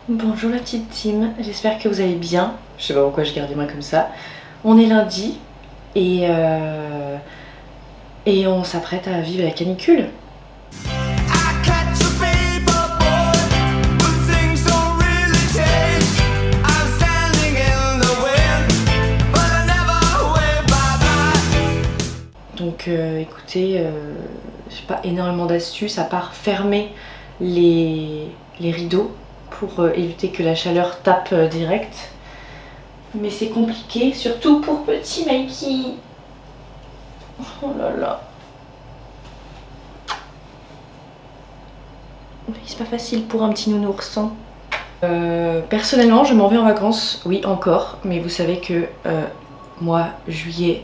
Bonjour la petite team, j'espère que vous allez bien. Je sais pas pourquoi je garde les mains comme ça. On est lundi et on s'apprête à vivre la canicule. Donc écoutez, j'ai pas énormément d'astuces à part fermer les rideaux pour éviter que la chaleur tape direct. Mais c'est compliqué, surtout pour petit Mikey. Oh là là. Oui, c'est pas facile pour un petit nounours. Personnellement, je m'en vais en vacances, oui encore, mais vous savez que moi, juillet...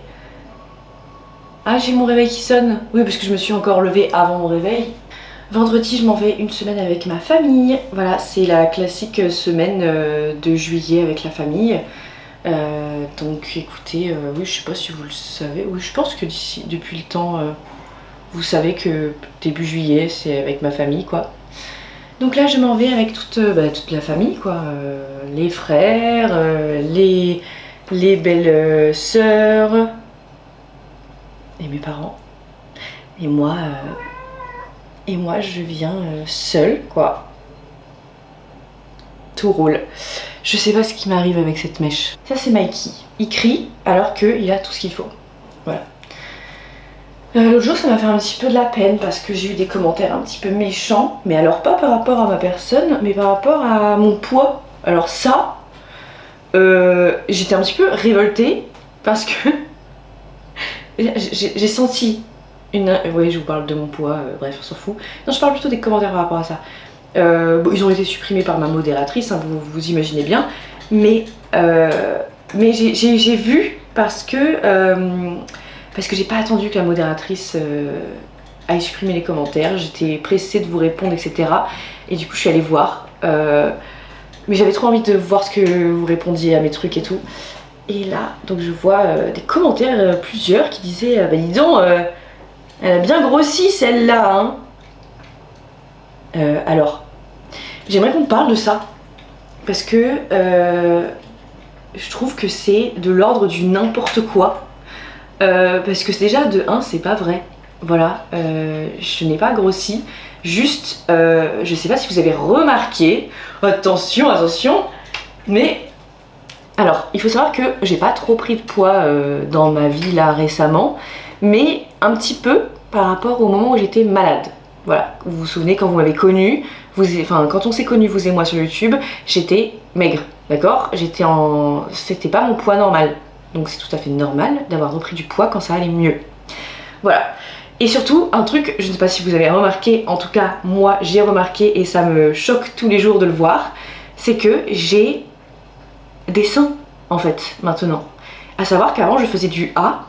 Ah, j'ai mon réveil qui sonne. Oui, parce que je me suis encore levée avant mon réveil. Vendredi, je m'en vais une semaine avec ma famille. Voilà, c'est la classique semaine de juillet avec la famille. Donc écoutez, oui, je sais pas si vous le savez. Oui, je pense que depuis le temps, vous savez que début juillet, c'est avec ma famille, quoi. Donc là, je m'en vais avec toute la famille, quoi. Les frères, les belles sœurs et mes parents. Et moi, je viens seule, quoi. Tout roule. Je sais pas ce qui m'arrive avec cette mèche. Ça, c'est Mikey. Il crie alors qu'il a tout ce qu'il faut. Voilà. L'autre jour, ça m'a fait un petit peu de la peine parce que j'ai eu des commentaires un petit peu méchants. Mais alors, pas par rapport à ma personne, mais par rapport à mon poids. Alors ça, j'étais un petit peu révoltée parce que j'ai senti une... Oui, je vous parle de mon poids, bref, on s'en fout. Non, je parle plutôt des commentaires par rapport à ça. Bon, ils ont été supprimés par ma modératrice, hein, vous imaginez bien. Mais j'ai vu parce que j'ai pas attendu que la modératrice aille supprimer les commentaires. J'étais pressée de vous répondre, etc. Et du coup, je suis allée voir. Mais j'avais trop envie de voir ce que vous répondiez à mes trucs et tout. Et là, donc je vois des commentaires, plusieurs, qui disaient bah dis donc, elle a bien grossi celle-là, hein. Alors, j'aimerais qu'on parle de ça. Parce que je trouve que c'est de l'ordre du n'importe quoi. Parce que déjà, de 1, c'est pas vrai. Voilà, je n'ai pas grossi. Juste, je sais pas si vous avez remarqué, attention, mais... Alors, il faut savoir que j'ai pas trop pris de poids dans ma vie là récemment, mais un petit peu par rapport au moment où j'étais malade. Voilà, vous vous souvenez quand vous m'avez connue, quand on s'est connus vous et moi sur YouTube, j'étais maigre, d'accord? C'était pas mon poids normal, donc c'est tout à fait normal d'avoir repris du poids quand ça allait mieux. Voilà. Et surtout, un truc, je ne sais pas si vous avez remarqué, en tout cas moi j'ai remarqué et ça me choque tous les jours de le voir, c'est que j'ai des seins en fait maintenant. À savoir qu'avant je faisais du A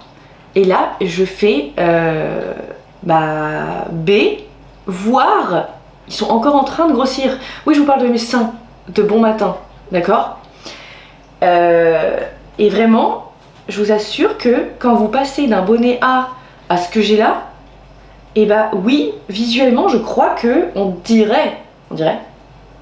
et là je fais B, voire ils sont encore en train de grossir. Oui, je vous parle de mes seins de bon matin, d'accord, et vraiment je vous assure que quand vous passez d'un bonnet A à ce que j'ai là, et bah oui, visuellement je crois que on dirait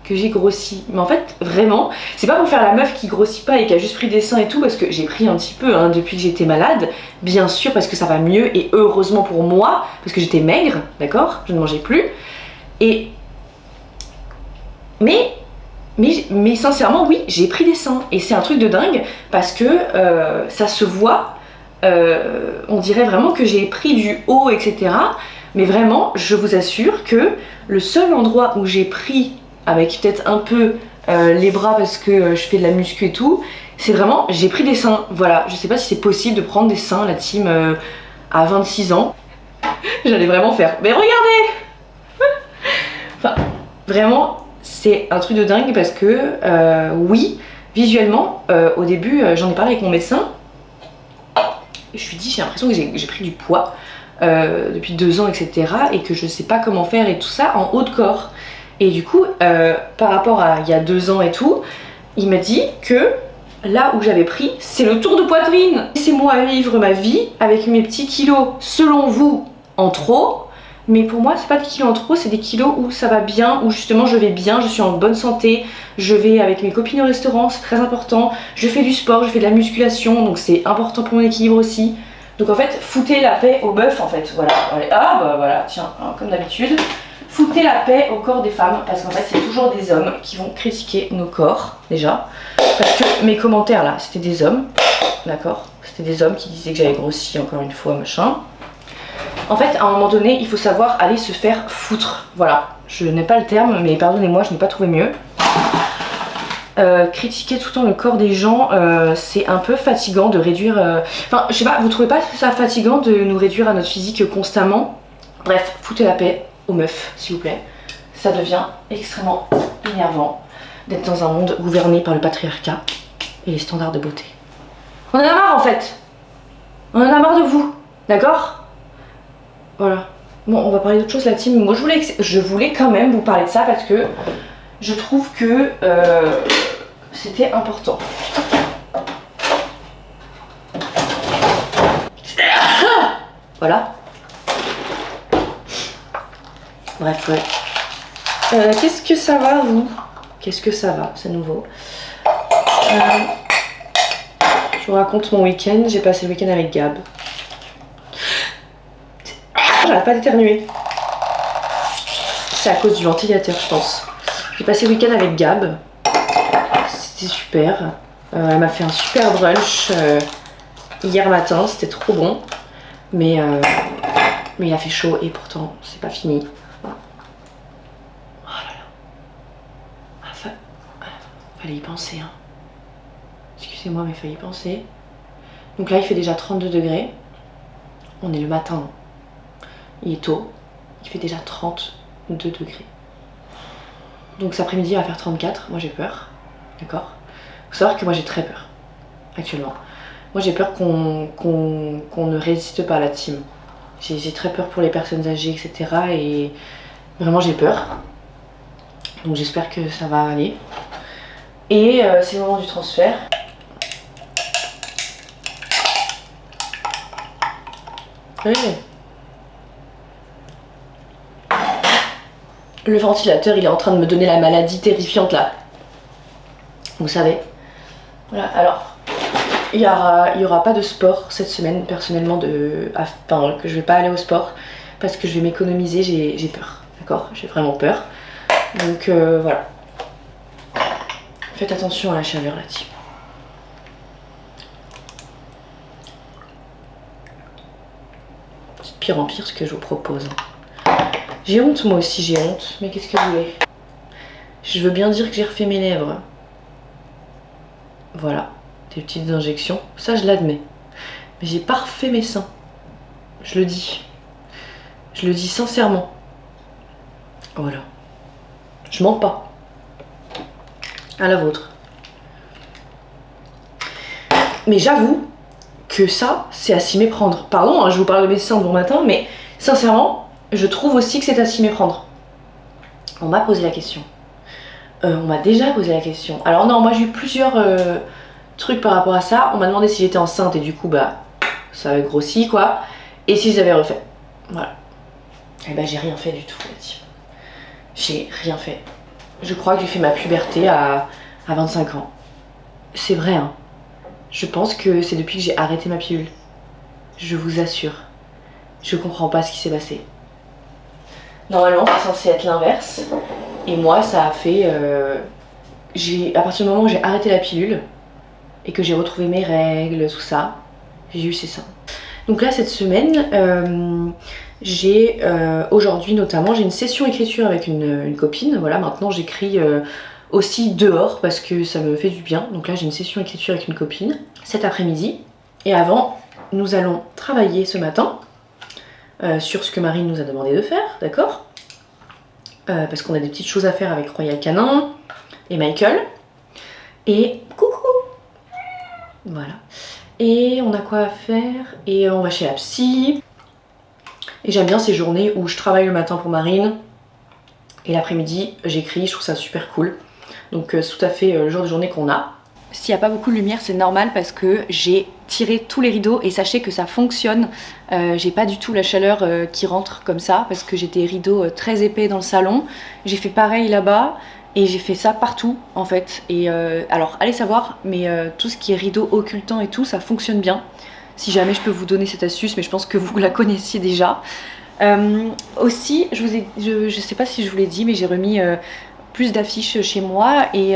que j'ai grossi. Mais en fait, vraiment, c'est pas pour faire la meuf qui grossit pas et qui a juste pris des seins et tout, parce que j'ai pris un petit peu hein, depuis que j'étais malade, bien sûr, parce que ça va mieux, et heureusement pour moi, parce que j'étais maigre, d'accord, je ne mangeais plus. Mais sincèrement, oui, j'ai pris des seins, et c'est un truc de dingue, parce que ça se voit, on dirait vraiment que j'ai pris du haut, etc. Mais vraiment, je vous assure que le seul endroit où j'ai pris avec peut-être un peu les bras parce que je fais de la muscu et tout, c'est vraiment, j'ai pris des seins, voilà. Je sais pas si c'est possible de prendre des seins, la team, à 26 ans. J'allais vraiment faire, mais regardez. Enfin, vraiment, c'est un truc de dingue parce que, oui, visuellement, au début, j'en ai parlé avec mon médecin, je lui ai dit, j'ai l'impression que j'ai pris du poids depuis 2 ans, etc. et que je sais pas comment faire et tout ça en haut de corps. Et du coup, par rapport à il y a 2 ans et tout, il m'a dit que là où j'avais pris, c'est le tour de poitrine. Laissez-moi vivre ma vie avec mes petits kilos, selon vous, en trop. Mais pour moi, c'est pas des kilos en trop, c'est des kilos où ça va bien, où justement je vais bien, je suis en bonne santé, je vais avec mes copines au restaurant, c'est très important, je fais du sport, je fais de la musculation, donc c'est important pour mon équilibre aussi. Donc en fait, foutez la paix aux meufs en fait, voilà. Ah bah voilà, tiens, hein, comme d'habitude. Foutez la paix au corps des femmes, parce qu'en fait c'est toujours des hommes qui vont critiquer nos corps, déjà. Parce que mes commentaires là, c'était des hommes, d'accord? C'était des hommes qui disaient que j'avais grossi encore une fois, machin. En fait, à un moment donné, il faut savoir aller se faire foutre. Voilà, je n'ai pas le terme, mais pardonnez-moi, je n'ai pas trouvé mieux. Critiquer tout le temps le corps des gens, c'est un peu fatigant de réduire... Enfin, je sais pas, vous trouvez pas ça fatigant de nous réduire à notre physique constamment? Bref, foutez la paix aux meufs, s'il vous plaît. Ça devient extrêmement énervant d'être dans un monde gouverné par le patriarcat et les standards de beauté. On en a marre en fait. On en a marre de vous, d'accord? Voilà. Bon, on va parler d'autre chose, la team. Moi, je voulais quand même vous parler de ça parce que je trouve que c'était important. Voilà. Bref, ouais. Qu'est-ce que ça va, vous? Qu'est-ce que ça va? C'est nouveau. Je vous raconte mon week-end. J'ai passé le week-end avec Gab. J'arrête pas d'éternuer. C'est à cause du ventilateur, je pense. J'ai passé le week-end avec Gab. C'était super. Elle m'a fait un super brunch hier matin. C'était trop bon. Mais il a fait chaud et pourtant, c'est pas fini. Oh là là. Fallait y penser, hein. Excusez-moi, mais fallait y penser. Donc là, il fait déjà 32 degrés. On est le matin. Il est tôt. Il fait déjà 32 degrés. Donc cet après-midi, il va faire 34. Moi, j'ai peur. D'accord? Faut savoir que moi, j'ai très peur. Actuellement. Moi, j'ai peur qu'on ne résiste pas à la team. J'ai très peur pour les personnes âgées, etc. Et vraiment, j'ai peur. Donc j'espère que ça va aller. Et c'est le moment du transfert. Oui. Le ventilateur, il est en train de me donner la maladie terrifiante là. Vous savez. Voilà, alors, il y aura pas de sport cette semaine, personnellement, enfin, que je vais pas aller au sport, parce que je vais m'économiser, j'ai peur, d'accord? J'ai vraiment peur. Donc voilà. Faites attention à la chaleur là-dessus. C'est de pire en pire ce que je vous propose. J'ai honte, moi aussi j'ai honte, mais qu'est-ce que vous voulez? Je veux bien dire que j'ai refait mes lèvres. Voilà, des petites injections, ça je l'admets. Mais j'ai pas refait mes seins. Je le dis. Je le dis sincèrement. Voilà. Je mens pas. À la vôtre. Mais j'avoue que ça, c'est à s'y méprendre. Pardon, hein, je vous parle de mes seins bon matin, mais sincèrement, je trouve aussi que c'est à s'y méprendre. On m'a posé la question. On m'a déjà posé la question. Alors non, moi j'ai eu plusieurs trucs par rapport à ça. On m'a demandé si j'étais enceinte et du coup, bah, ça avait grossi quoi. Et si j'avais refait. Voilà. Et bah j'ai rien fait du tout là-dessus. J'ai rien fait. Je crois que j'ai fait ma puberté à 25 ans. C'est vrai, hein. Je pense que c'est depuis que j'ai arrêté ma pilule. Je vous assure. Je comprends pas ce qui s'est passé. Normalement, c'est censé être l'inverse. Et moi, ça a fait... à partir du moment où j'ai arrêté la pilule et que j'ai retrouvé mes règles, tout ça, j'ai eu ces seins. Donc là, cette semaine, j'ai aujourd'hui notamment, j'ai une session écriture avec une copine. Voilà, maintenant j'écris aussi dehors parce que ça me fait du bien. Donc là, j'ai une session écriture avec une copine cet après-midi. Et avant, nous allons travailler ce matin sur ce que Marine nous a demandé de faire, d'accord? Parce qu'on a des petites choses à faire avec Royal Canin et Michael. Et coucou! Voilà. Et on a quoi à faire? Et on va chez la psy. Et j'aime bien ces journées où je travaille le matin pour Marine et l'après-midi j'écris, je trouve ça super cool. Donc c'est tout à fait le genre de journée qu'on a. S'il n'y a pas beaucoup de lumière, c'est normal parce que j'ai tiré tous les rideaux et sachez que ça fonctionne. J'ai pas du tout la chaleur qui rentre comme ça parce que j'ai des rideaux très épais dans le salon. J'ai fait pareil là-bas et j'ai fait ça partout en fait. Et alors allez savoir, mais tout ce qui est rideaux occultants et tout, ça fonctionne bien. Si jamais je peux vous donner cette astuce, mais je pense que vous la connaissiez déjà. Aussi, je sais pas si je vous l'ai dit, mais j'ai remis plus d'affiches chez moi et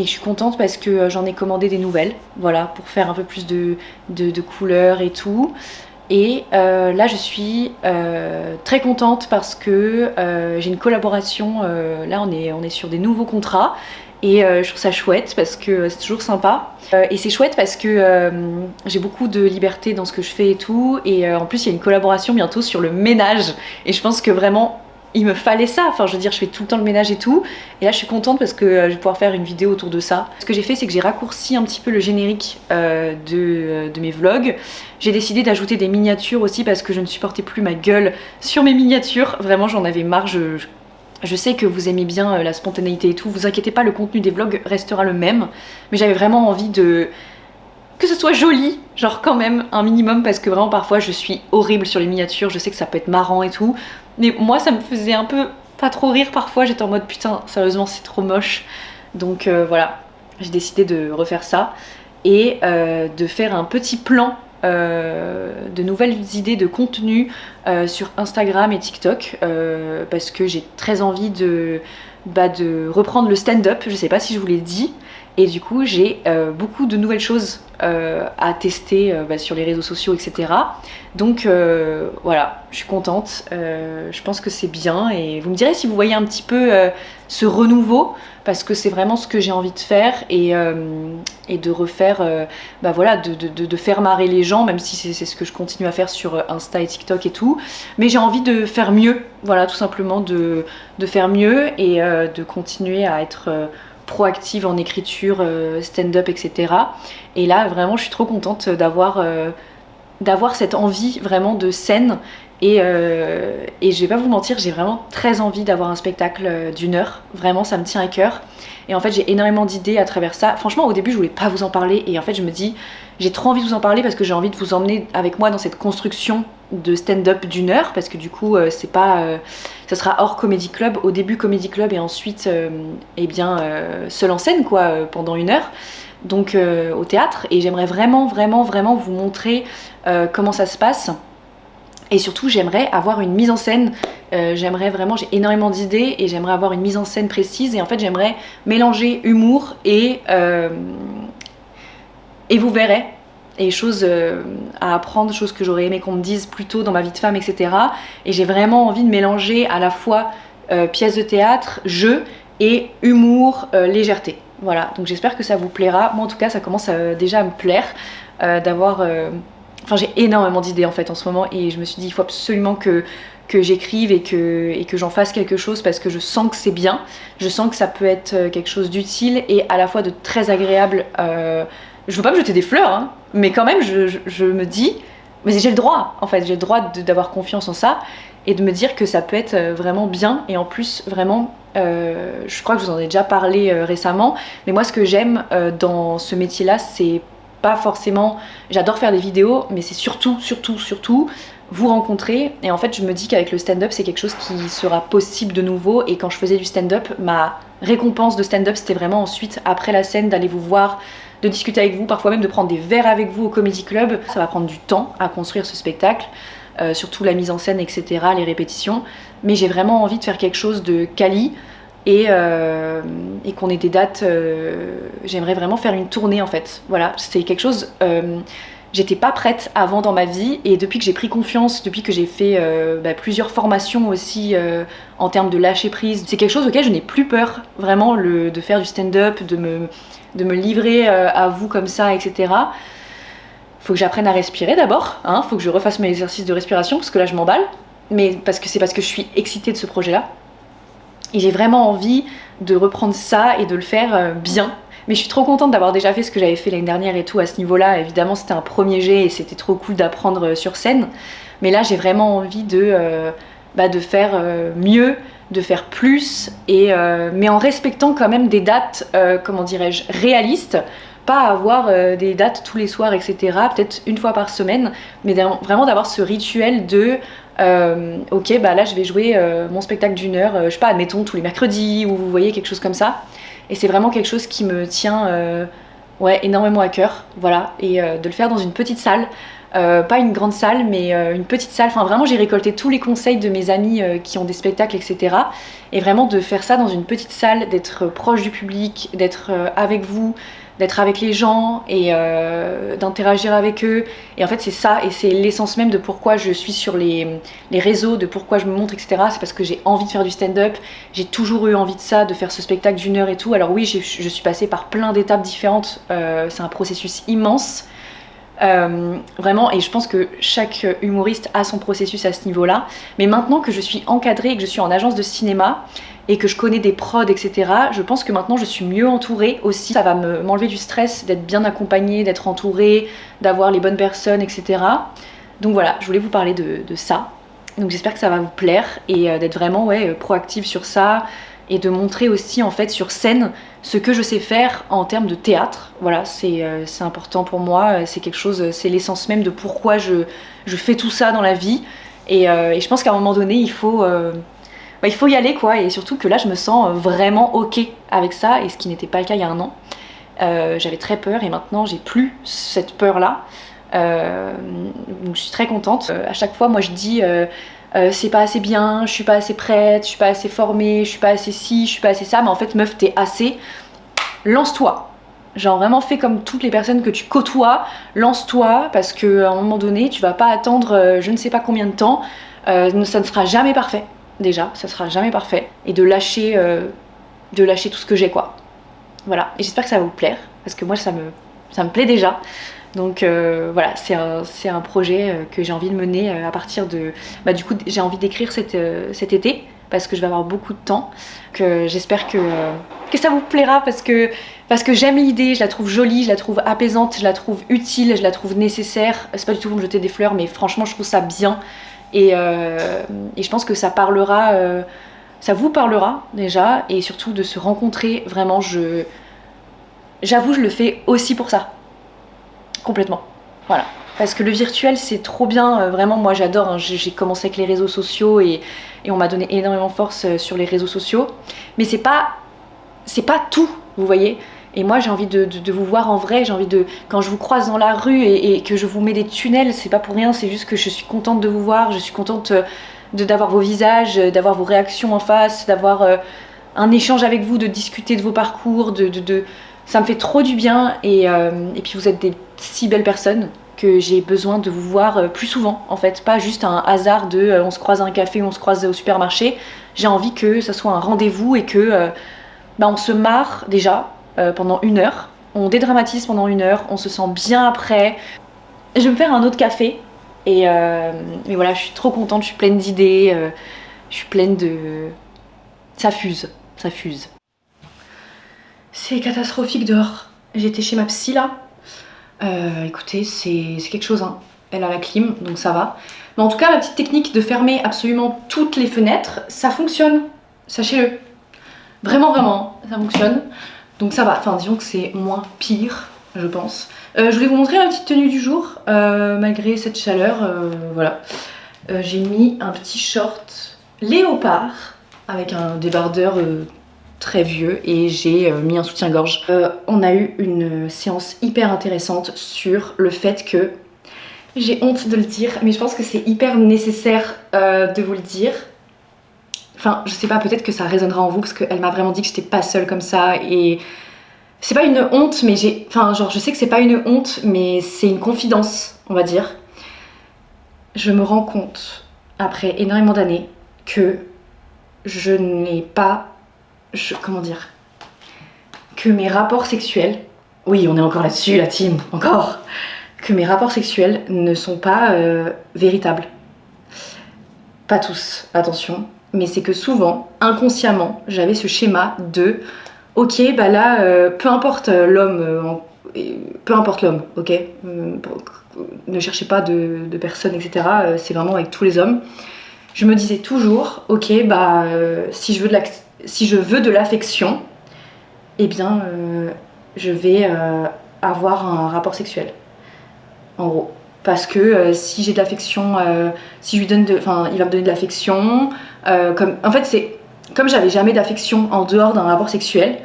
je suis contente parce que j'en ai commandé des nouvelles, voilà, pour faire un peu plus de couleurs et tout. Et là, je suis très contente parce que j'ai une collaboration. Là, on est sur des nouveaux contrats. Et je trouve ça chouette parce que c'est toujours sympa. Et c'est chouette parce que j'ai beaucoup de liberté dans ce que je fais et tout. Et en plus, il y a une collaboration bientôt sur le ménage. Et je pense que vraiment, il me fallait ça. Enfin, je veux dire, je fais tout le temps le ménage et tout. Et là, je suis contente parce que je vais pouvoir faire une vidéo autour de ça. Ce que j'ai fait, c'est que j'ai raccourci un petit peu le générique de mes vlogs. J'ai décidé d'ajouter des miniatures aussi parce que je ne supportais plus ma gueule sur mes miniatures. Vraiment, j'en avais marre. Je sais que vous aimez bien la spontanéité et tout, vous inquiétez pas, le contenu des vlogs restera le même, mais j'avais vraiment envie que ce soit joli, genre quand même un minimum, parce que vraiment parfois je suis horrible sur les miniatures, je sais que ça peut être marrant et tout, mais moi ça me faisait un peu pas trop rire parfois, j'étais en mode putain sérieusement c'est trop moche, donc voilà, j'ai décidé de refaire ça et de faire un petit plan de nouvelles idées de contenu sur Instagram et TikTok parce que j'ai très envie de reprendre le stand-up, je sais pas si je vous l'ai dit, et du coup j'ai beaucoup de nouvelles choses à tester sur les réseaux sociaux, etc. Donc voilà, je suis contente, je pense que c'est bien et vous me direz si vous voyez un petit peu ce renouveau parce que c'est vraiment ce que j'ai envie de faire et de refaire, voilà, de faire marrer les gens, même si c'est ce que je continue à faire sur Insta et TikTok et tout. Mais j'ai envie de faire mieux, voilà, tout simplement de faire mieux et de continuer à être proactive en écriture, stand-up, etc. Et là, vraiment, je suis trop contente d'avoir cette envie vraiment de scène. Et je vais pas vous mentir, j'ai vraiment très envie d'avoir un spectacle d'1 heure. Vraiment, ça me tient à cœur. Et en fait, j'ai énormément d'idées à travers ça. Franchement, au début, je voulais pas vous en parler. Et en fait, je me dis, j'ai trop envie de vous en parler parce que j'ai envie de vous emmener avec moi dans cette construction de stand-up d'1 heure. Parce que du coup, c'est pas, ça sera hors Comedy Club. Au début, Comedy Club et ensuite, seul en scène, quoi, pendant 1 heure. Donc, au théâtre. Et j'aimerais vraiment, vraiment, vraiment vous montrer comment ça se passe. Et surtout, j'aimerais avoir une mise en scène, j'aimerais vraiment, j'ai énormément d'idées et j'aimerais avoir une mise en scène précise et en fait j'aimerais mélanger humour et vous verrez, et choses à apprendre, choses que j'aurais aimé qu'on me dise plus tôt dans ma vie de femme, etc. Et j'ai vraiment envie de mélanger à la fois pièce de théâtre, jeu et humour, légèreté. Voilà, donc j'espère que ça vous plaira. Moi en tout cas, ça commence déjà à me plaire d'avoir... Enfin, j'ai énormément d'idées en fait en ce moment et je me suis dit il faut absolument que j'écrive et que j'en fasse quelque chose parce que je sens que c'est bien, je sens que ça peut être quelque chose d'utile et à la fois de très agréable. Je veux pas me jeter des fleurs, hein, mais quand même je me dis, mais j'ai le droit en fait, j'ai le droit d'avoir confiance en ça et de me dire que ça peut être vraiment bien et en plus vraiment, je crois que je vous en ai déjà parlé récemment, mais moi ce que j'aime dans ce métier-là c'est pas forcément, j'adore faire des vidéos, mais c'est surtout vous rencontrer. Et en fait, je me dis qu'avec le stand-up, c'est quelque chose qui sera possible de nouveau. Et quand je faisais du stand-up, ma récompense de stand-up, c'était vraiment ensuite, après la scène, d'aller vous voir, de discuter avec vous, parfois même de prendre des verres avec vous au Comedy Club. Ça va prendre du temps à construire ce spectacle, surtout la mise en scène, etc., les répétitions. Mais j'ai vraiment envie de faire quelque chose de quali. Et qu'on ait des dates, j'aimerais vraiment faire une tournée en fait, voilà, c'est quelque chose, j'étais pas prête avant dans ma vie et depuis que j'ai pris confiance, depuis que j'ai fait plusieurs formations aussi en termes de lâcher prise, c'est quelque chose auquel je n'ai plus peur, vraiment de faire du stand-up, de me livrer à vous comme ça, etc. Faut que j'apprenne à respirer d'abord, hein, faut que je refasse mes exercices de respiration parce que là je m'emballe, mais parce que je suis excitée de ce projet-là. Et j'ai vraiment envie de reprendre ça et de le faire bien. Mais je suis trop contente d'avoir déjà fait ce que j'avais fait l'année dernière et tout à ce niveau-là. Évidemment, c'était un premier jet et c'était trop cool d'apprendre sur scène. Mais là, j'ai vraiment envie de faire mieux, de faire plus, mais en respectant quand même des dates, comment dirais-je, réalistes. Pas avoir des dates tous les soirs, etc. Peut-être une fois par semaine, mais vraiment d'avoir ce rituel de ok, bah là je vais jouer mon spectacle d'une heure, je sais pas, admettons tous les mercredis, ou vous voyez, quelque chose comme ça. Et c'est vraiment quelque chose qui me tient ouais, énormément à cœur, voilà, et de le faire dans une petite salle. Pas une grande salle, mais une petite salle. Enfin, vraiment, j'ai récolté tous les conseils de mes amis qui ont des spectacles, etc. Et vraiment de faire ça dans une petite salle, d'être proche du public, d'être avec vous, d'être avec les gens et d'interagir avec eux. Et en fait, c'est ça, et c'est l'essence même de pourquoi je suis sur les réseaux, de pourquoi je me montre, etc. C'est parce que j'ai envie de faire du stand-up. J'ai toujours eu envie de ça, de faire ce spectacle d'une heure et tout. Alors oui, je suis passée par plein d'étapes différentes. C'est un processus immense. Vraiment, et je pense que chaque humoriste a son processus à ce niveau-là. Mais maintenant que je suis encadrée et que je suis en agence de cinéma et que je connais des prods, etc., je pense que maintenant je suis mieux entourée aussi. Ça va m'enlever du stress d'être bien accompagnée, d'être entourée, d'avoir les bonnes personnes, etc. Donc voilà, je voulais vous parler de ça. Donc j'espère que ça va vous plaire et d'être vraiment proactive sur ça et de montrer aussi en fait sur scène ce que je sais faire en termes de théâtre. Voilà, c'est important pour moi, c'est quelque chose, c'est l'essence même de pourquoi je fais tout ça dans la vie. Et je pense qu'à un moment donné, il faut y aller quoi. Et surtout que là, je me sens vraiment ok avec ça, et ce qui n'était pas le cas il y a un an. J'avais très peur et maintenant j'ai plus cette peur-là. Donc je suis très contente. À chaque fois, moi je dis c'est pas assez bien, je suis pas assez prête, je suis pas assez formée, je suis pas assez ci, je suis pas assez ça. Mais en fait, meuf, t'es assez. Lance-toi. Genre vraiment fais comme toutes les personnes que tu côtoies, lance-toi, parce qu'à un moment donné, tu vas pas attendre je ne sais pas combien de temps. Ça ne sera jamais parfait. Déjà, ça sera jamais parfait. Et de lâcher tout ce que j'ai quoi. Voilà. Et j'espère que ça va vous plaire, parce que moi ça me plaît déjà. Donc voilà, c'est un projet que j'ai envie de mener à partir de... Bah, du coup, j'ai envie d'écrire cet été, parce que je vais avoir beaucoup de temps. J'espère que ça vous plaira, parce que j'aime l'idée, je la trouve jolie, je la trouve apaisante, je la trouve utile, je la trouve nécessaire. C'est pas du tout pour me jeter des fleurs, mais franchement, je trouve ça bien. Et je pense que ça parlera... ça vous parlera déjà, et surtout de se rencontrer. Vraiment, j'avoue, je le fais aussi pour ça. Complètement. Voilà. Parce que le virtuel, c'est trop bien. Vraiment, moi, j'adore. Hein. J'ai commencé avec les réseaux sociaux et on m'a donné énormément de force sur les réseaux sociaux. Mais c'est pas tout, vous voyez. Et moi, j'ai envie de vous voir en vrai. J'ai envie de... Quand je vous croise dans la rue et que je vous mets des tunnels, c'est pas pour rien. C'est juste que je suis contente de vous voir. Je suis contente d'avoir vos visages, d'avoir vos réactions en face, d'avoir un échange avec vous, de discuter de vos parcours, ça me fait trop du bien. Et puis vous êtes des si belles personnes que j'ai besoin de vous voir plus souvent, en fait. Pas juste un hasard de on se croise à un café ou on se croise au supermarché. J'ai envie que ça soit un rendez-vous et que on se marre déjà pendant 1 heure. On dédramatise pendant 1 heure, on se sent bien après. Je vais me faire un autre café. Et voilà, je suis trop contente, je suis pleine d'idées, je suis pleine de... Ça fuse. C'est catastrophique dehors. J'étais chez ma psy là. Écoutez, c'est quelque chose, hein. Elle a la clim, donc ça va. Mais en tout cas, la petite technique de fermer absolument toutes les fenêtres, ça fonctionne. Sachez-le. Vraiment, ça fonctionne. Donc ça va. Enfin, disons que c'est moins pire, je pense. Je voulais vous montrer ma petite tenue du jour, malgré cette chaleur. Voilà. J'ai mis un petit short léopard avec un débardeur très vieux et j'ai mis un soutien-gorge. On a eu une séance hyper intéressante sur le fait que... J'ai honte de le dire, mais je pense que c'est hyper nécessaire de vous le dire. Enfin, je sais pas, peut-être que ça résonnera en vous, parce qu'elle m'a vraiment dit que j'étais pas seule comme ça, et... C'est pas une honte, mais je sais que c'est pas une honte, mais c'est une confidence, on va dire. Je me rends compte, après énormément d'années, que je n'ai pas... comment dire, que mes rapports sexuels, oui, on est encore là-dessus, la team, encore, que mes rapports sexuels ne sont pas véritables. Pas tous, attention, mais c'est que souvent, inconsciemment, j'avais ce schéma de ok, bah là, peu importe l'homme, ok, ne cherchez pas de personnes, etc. C'est vraiment avec tous les hommes. je me disais toujours, ok, si je veux de l'affection, eh bien, je vais avoir un rapport sexuel, en gros. Parce que si j'ai de l'affection, si je lui donne il va me donner de l'affection. Comme j'avais jamais d'affection en dehors d'un rapport sexuel,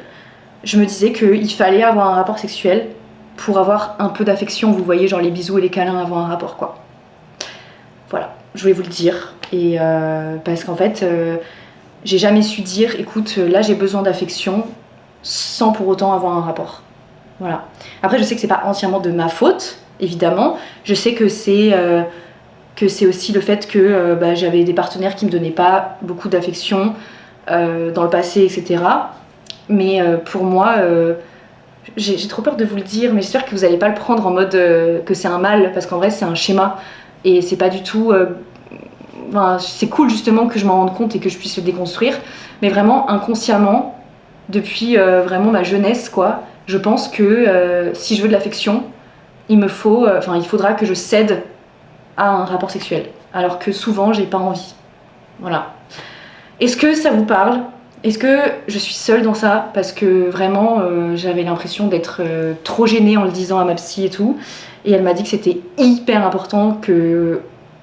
je me disais qu'il fallait avoir un rapport sexuel pour avoir un peu d'affection. Vous voyez, genre les bisous et les câlins avant un rapport, quoi. Voilà, je voulais vous le dire. Et parce qu'en fait, j'ai jamais su dire, écoute, là j'ai besoin d'affection sans pour autant avoir un rapport. Voilà. Après, je sais que c'est pas entièrement de ma faute, évidemment. Je sais que c'est aussi le fait que j'avais des partenaires qui me donnaient pas beaucoup d'affection dans le passé, etc. Mais pour moi, j'ai trop peur de vous le dire, mais j'espère que vous allez pas le prendre en mode que c'est un mal, parce qu'en vrai c'est un schéma et c'est pas du tout. C'est cool justement que je m'en rende compte et que je puisse le déconstruire, mais vraiment inconsciemment, depuis vraiment ma jeunesse, quoi, je pense que si je veux de l'affection, il faudra que je cède à un rapport sexuel, alors que souvent j'ai pas envie. Voilà. Est-ce que ça vous parle ? Est-ce que je suis seule dans ça ? Parce que vraiment, j'avais l'impression d'être trop gênée en le disant à ma psy et tout. Et elle m'a dit que c'était hyper important que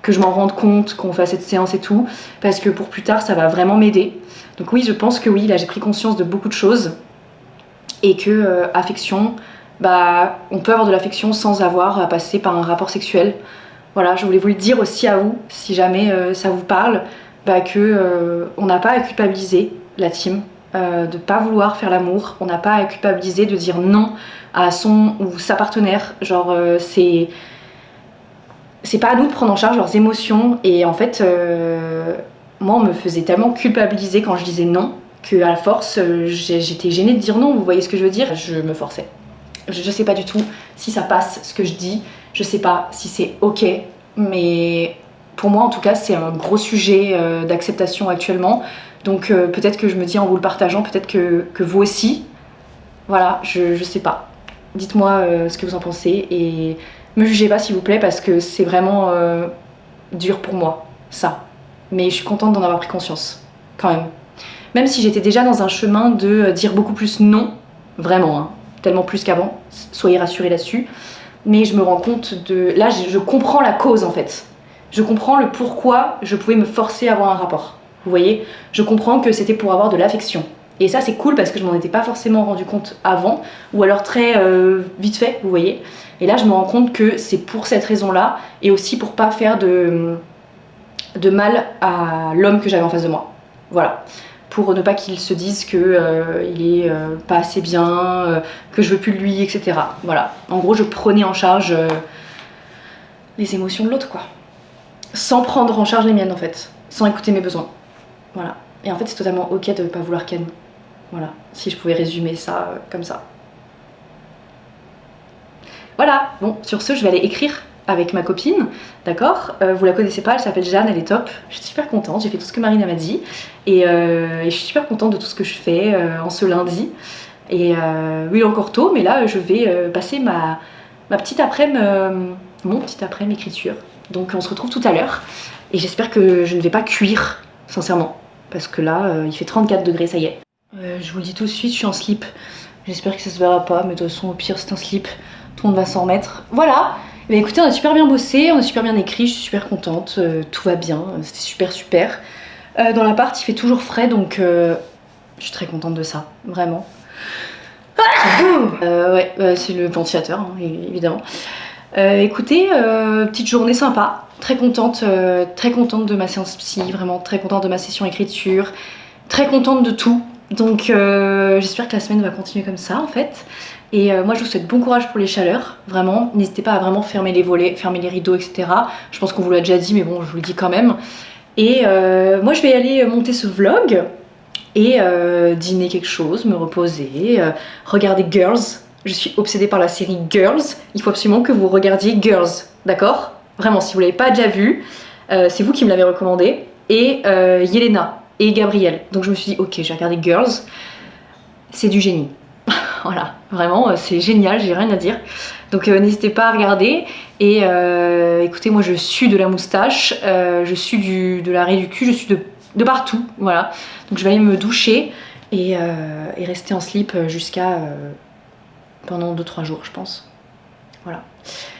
je m'en rende compte, qu'on fasse cette séance et tout. Parce que pour plus tard, ça va vraiment m'aider. Donc oui, je pense que oui, là j'ai pris conscience de beaucoup de choses. Et que affection, on peut avoir de l'affection sans avoir à passer par un rapport sexuel. Voilà, je voulais vous le dire aussi à vous, si jamais ça vous parle, on n'a pas à culpabiliser la team, de pas vouloir faire l'amour, on n'a pas à culpabiliser de dire non à son ou sa partenaire, genre c'est pas à nous de prendre en charge leurs émotions. Et en fait moi on me faisait tellement culpabiliser quand je disais non que à la force j'étais gênée de dire non, vous voyez ce que je veux dire, je me forçais. Je sais pas du tout si ça passe ce que je dis, je sais pas si c'est ok, mais pour moi en tout cas c'est un gros sujet d'acceptation actuellement. Donc peut-être que je me dis en vous le partageant, peut-être que vous aussi. Voilà, je sais pas. Dites-moi ce que vous en pensez et me jugez pas s'il vous plaît parce que c'est vraiment dur pour moi, ça. Mais je suis contente d'en avoir pris conscience, quand même. Même si j'étais déjà dans un chemin de dire beaucoup plus non, vraiment, hein, tellement plus qu'avant, soyez rassurés là-dessus. Mais je me rends compte de... Là, je comprends la cause en fait. Je comprends le pourquoi je pouvais me forcer à avoir un rapport. Vous voyez, je comprends que c'était pour avoir de l'affection. Et ça c'est cool parce que je m'en étais pas forcément rendu compte avant, ou alors très vite fait, vous voyez. Et là je me rends compte que c'est pour cette raison-là, et aussi pour pas faire de mal à l'homme que j'avais en face de moi. Voilà. Pour ne pas qu'il se dise que il est pas assez bien, que je veux plus de lui, etc. Voilà. En gros je prenais en charge les émotions de l'autre, quoi. Sans prendre en charge les miennes en fait. Sans écouter mes besoins. Voilà. Et en fait, c'est totalement ok de ne pas vouloir Ken. Voilà. Si je pouvais résumer ça comme ça. Voilà. Bon, sur ce, je vais aller écrire avec ma copine. D'accord ? Vous la connaissez pas, elle s'appelle Jeanne, elle est top. Je suis super contente. J'ai fait tout ce que Marine m'a dit. Et je suis super contente de tout ce que je fais en ce lundi. Et oui, encore tôt, mais là, je vais passer ma petite après-midi, mon petit après-midi écriture. Donc, on se retrouve tout à l'heure. Et j'espère que je ne vais pas cuire, sincèrement. Parce que là, il fait 34 degrés, ça y est. Je vous le dis tout de suite, je suis en slip. J'espère que ça se verra pas, mais de toute façon, au pire, c'est un slip. Tout le monde va s'en remettre. Voilà. Mais écoutez, on a super bien bossé, on a super bien écrit, je suis super contente. Tout va bien, c'était super. Dans l'appart, il fait toujours frais, donc je suis très contente de ça, vraiment. C'est le ventilateur, hein, évidemment. Écoutez, petite journée sympa. Très contente de ma séance psy, vraiment très contente de ma session écriture, très contente de tout. Donc j'espère que la semaine va continuer comme ça en fait. Et moi je vous souhaite bon courage pour les chaleurs, vraiment. N'hésitez pas à vraiment fermer les volets, fermer les rideaux, etc. Je pense qu'on vous l'a déjà dit, mais bon, je vous le dis quand même. Et moi je vais aller monter ce vlog et dîner quelque chose, me reposer, regarder Girls. Je suis obsédée par la série Girls. Il faut absolument que vous regardiez Girls, d'accord ? Vraiment, si vous l'avez pas déjà vu, c'est vous qui me l'avez recommandé. Et Yelena et Gabriel. Donc je me suis dit, ok, j'ai regardé Girls. C'est du génie. Voilà, vraiment c'est génial, j'ai rien à dire. Donc n'hésitez pas à regarder. Et écoutez, moi je suis de la moustache, je suis de la raie du cul, je suis de partout, voilà. Donc je vais aller me doucher et rester en slip jusqu'à pendant 2-3 jours je pense. Voilà.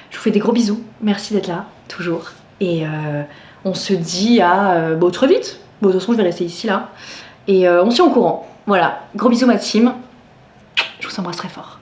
Je vous fais des gros bisous, merci d'être là, toujours. Et on se dit à très vite. Bon, de toute façon je vais rester ici là. Et on se tient au courant. Voilà, gros bisous ma team. Je vous embrasse très fort.